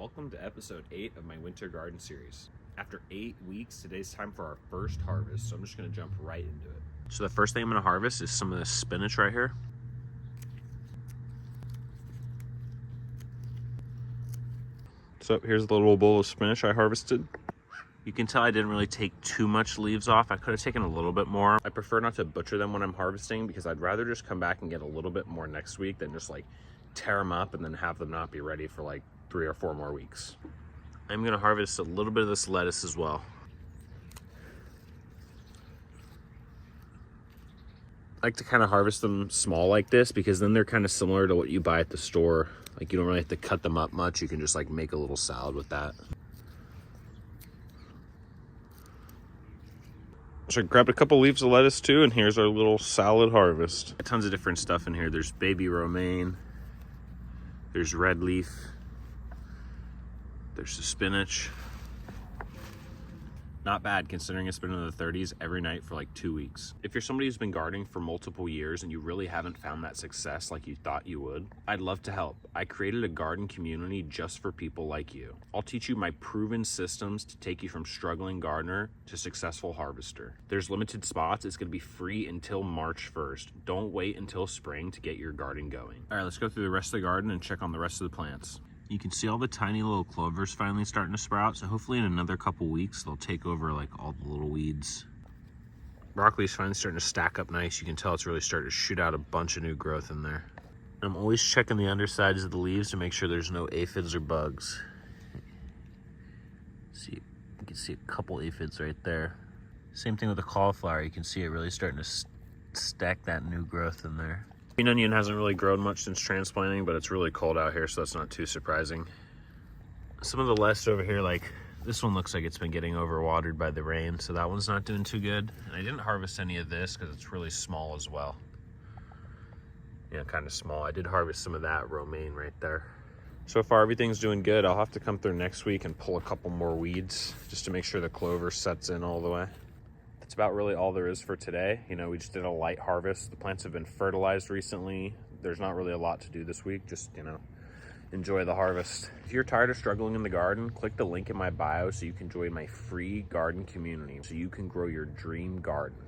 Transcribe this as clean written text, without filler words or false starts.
Welcome to episode 8 of my winter garden series. After 8 weeks, today's time for our first harvest, so I'm just going to jump right into it. So the first thing I'm going to harvest is some of this spinach right here. So here's the little bowl of spinach I harvested. You can tell I didn't really take too much leaves off. I could have taken a little bit more. I prefer not to butcher them when I'm harvesting because I'd rather just come back and get a little bit more next week than just like tear them up and then have them not be ready for like 3 or 4 more weeks. I'm gonna harvest a little bit of this lettuce as well. I like to kind of harvest them small like this because then they're kind of similar to what you buy at the store. Like you don't really have to cut them up much. You can just like make a little salad with that. So I grabbed a couple leaves of lettuce too, and here's our little salad harvest. Tons of different stuff in here. There's baby romaine, there's red leaf, there's the spinach. Not bad considering it's been in the 30s every night for like 2 weeks. If you're somebody who's been gardening for multiple years and you really haven't found that success like you thought you would, I'd love to help. I created a garden community just for people like you. I'll teach you my proven systems to take you from struggling gardener to successful harvester. There's limited spots. It's gonna be free until March 1st. Don't wait until spring to get your garden going. All right, let's go through the rest of the garden and check on the rest of the plants. You can see all the tiny little clovers finally starting to sprout, so hopefully in another couple weeks they'll take over like all the little weeds. Broccoli's finally starting to stack up nice. You can tell it's really starting to shoot out a bunch of new growth in there. I'm always checking the undersides of the leaves to make sure there's no aphids or bugs. See, you can see a couple aphids right there. Same thing with the cauliflower. You can see it really starting to stack that new growth in there. Green onion hasn't really grown much since transplanting, but it's really cold out here, so that's not too surprising. Some of the lettuce over here, like this one looks like it's been getting overwatered by the rain, so that one's not doing too good. And I didn't harvest any of this because it's really small as well. Yeah, kind of small. I did harvest some of that romaine right there. So far, everything's doing good. I'll have to come through next week and pull a couple more weeds just to make sure the clover sets in all the way. That's about really all there is for today. You know, we just did a light harvest. The plants have been fertilized recently. There's not really a lot to do this week. Just, you know, enjoy the harvest. If you're tired of struggling in the garden, click the link in my bio so you can join my free garden community so you can grow your dream garden.